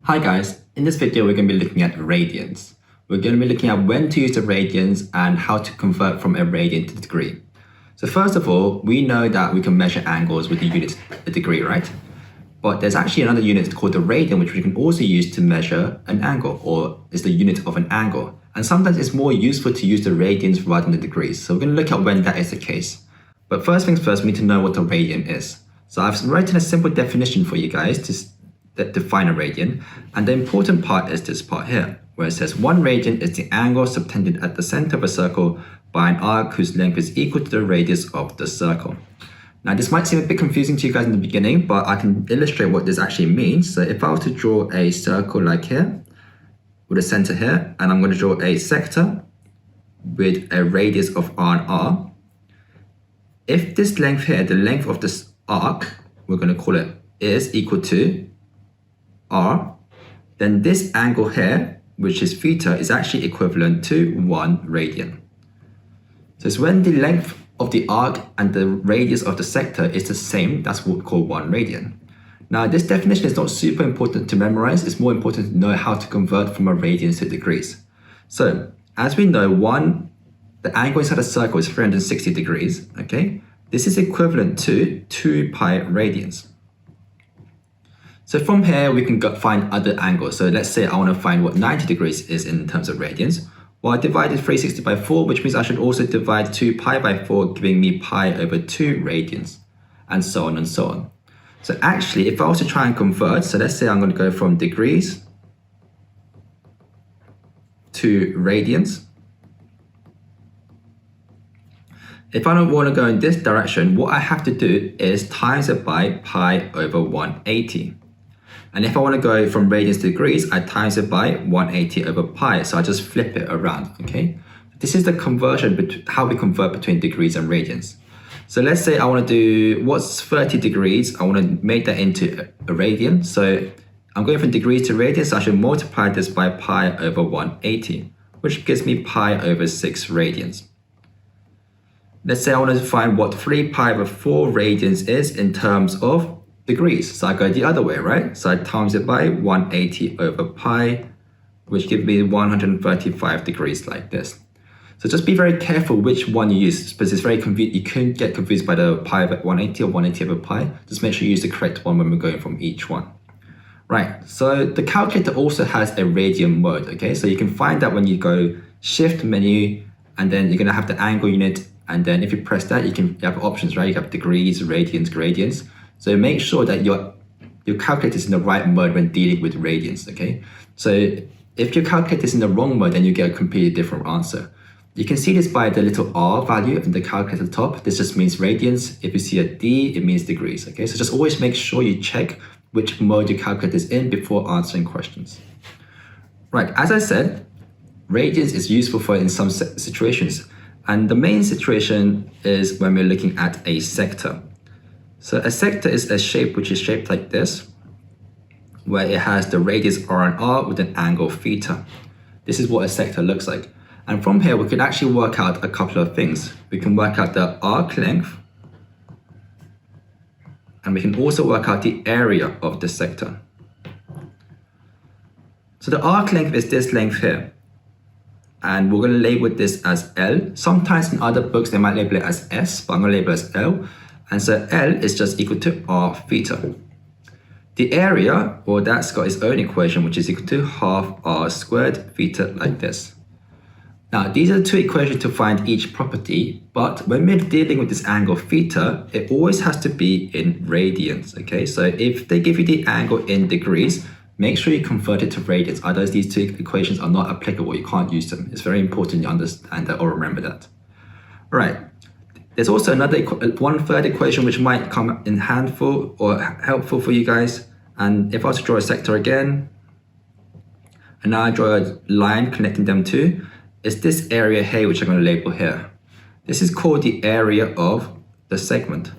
Hi guys, in this video we're going to be looking at radians. We're going to be looking at when to use the radians and how to convert from a radian to the degree. So first of all, we know that we can measure angles with the unit a degree, right? But there's actually another unit called the radian which we can also use to measure an angle, or is the unit of an angle. And sometimes it's more useful to use the radians rather than the degrees. So we're going to look at when that is the case. But first things first, we need to know what the radian is. So I've written a simple definition for you guys to define a radian, and the important part is this part here, where it says 1 radian is the angle subtended at the center of a circle by an arc whose length is equal to the radius of the circle. Now this might seem a bit confusing to you guys in the beginning, but I can illustrate what this actually means. So if I were to draw a circle like here, with a center here, and I'm going to draw a sector with a radius of r and r, if this length here, the length of this arc, we're going to call it, is equal to r, then this angle here, which is theta, is actually equivalent to 1 radian. So it's when the length of the arc and the radius of the sector is the same, that's what we call 1 radian. Now this definition is not super important to memorize, it's more important to know how to convert from a radians to degrees. So as we know, the angle inside a circle is 360 degrees, okay? This is equivalent to 2 pi radians. So from here, we can find other angles. So let's say I want to find what 90 degrees is in terms of radians. Well, I divided 360 by 4, which means I should also divide 2 pi by 4, giving me pi over 2 radians, and so on and so on. So actually, if I was to try and convert, so let's say I'm going to go from degrees to radians. If I don't want to go in this direction, what I have to do is times it by pi over 180. And if I want to go from radians to degrees, I times it by 180 over pi. So I just flip it around, okay? This is the conversion, how we convert between degrees and radians. So let's say I want to do, what's 30 degrees? I want to make that into a radian. So I'm going from degrees to radians, so I should multiply this by pi over 180, which gives me pi over 6 radians. Let's say I want to find what 3 pi over 4 radians is in terms of degrees. So I go the other way, right? So I times it by 180 over pi, which gives me 135 degrees like this. So just be very careful which one you use, because it's very confusing. You can get confused by the pi over 180 or 180 over pi. Just make sure you use the correct one when we're going from each one. Right, so the calculator also has a radian mode, okay? So you can find that when you go shift menu, and then you're gonna have the angle unit, and then if you press that, you have options, right? You have degrees, radians, gradients. So make sure that your calculator is in the right mode when dealing with radians, okay? So if your calculator is in the wrong mode, then you get a completely different answer. You can see this by the little r value in the calculator at the top. This just means radians. If you see a d, it means degrees, okay? So just always make sure you check which mode your calculator is in before answering questions. Right, as I said, radians is useful in some situations. And the main situation is when we're looking at a sector. So a sector is a shape which is shaped like this, where it has the radius r and r with an angle theta. This is what a sector looks like. And from here, we can actually work out a couple of things. We can work out the arc length, and we can also work out the area of the sector. So the arc length is this length here. And we're going to label this as L. Sometimes in other books, they might label it as S, but I'm going to label it as L. And so L is just equal to r theta. The area, well, that's got its own equation, which is equal to half r squared theta, like this. Now, these are 2 equations to find each property, but when we're dealing with this angle theta, it always has to be in radians, okay? So if they give you the angle in degrees, make sure you convert it to radians, otherwise these 2 equations are not applicable, you can't use them. It's very important you understand that or remember that. All right. There's also one third equation which might come in handful or helpful for you guys. And if I was to draw a sector again, and now I draw a line connecting them two, it's this area here which I'm going to label here. This is called the area of the segment.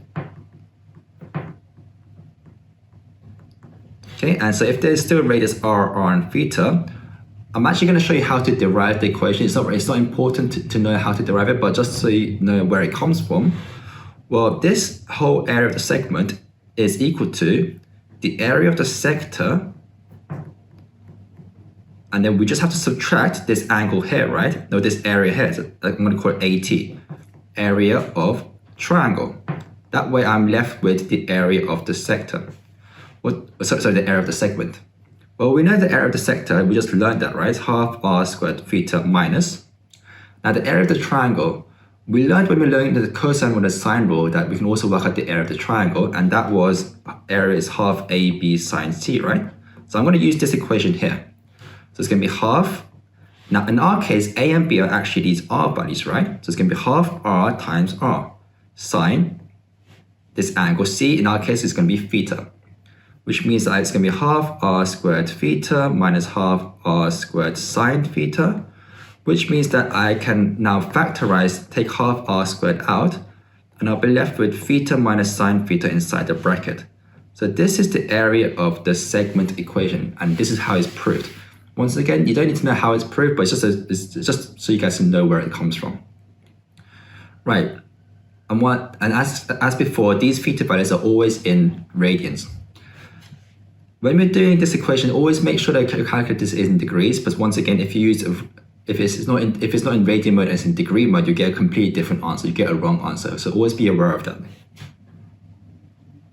Okay, and so if there's still radius r and theta, I'm actually going to show you how to derive the equation. It's not important to know how to derive it, but just so you know where it comes from. Well, this whole area of the segment is equal to the area of the sector And then we just have to subtract this angle here, right? No, this area here. So I'm going to call it AT, area of triangle. That way I'm left with the area of the sector. Sorry, the area of the segment. Well, we know the area of the sector, we just learned that, right? Half r squared theta minus. Now the area of the triangle, we learned when we learned the cosine with the sine rule that we can also work out the area of the triangle, and that was area is half AB sine C, right? So I'm going to use this equation here. So it's going to be half. Now in our case, A and B are actually these R values, right? So it's going to be half R times R sine this angle C. In our case, it's going to be theta, which means that it's going to be half r squared theta minus half r squared sine theta, which means that I can now factorize, take half r squared out, and I'll be left with theta minus sine theta inside the bracket. So this is the area of the segment equation, and this is how it's proved. Once again, you don't need to know how it's proved, but it's just so you guys can know where it comes from. Right, and as before, these theta values are always in radians. When we're doing this equation, always make sure that you calculate this in degrees. But once again, if it's not in radian mode and it's in degree mode, you get a completely different answer. You get a wrong answer. So always be aware of that.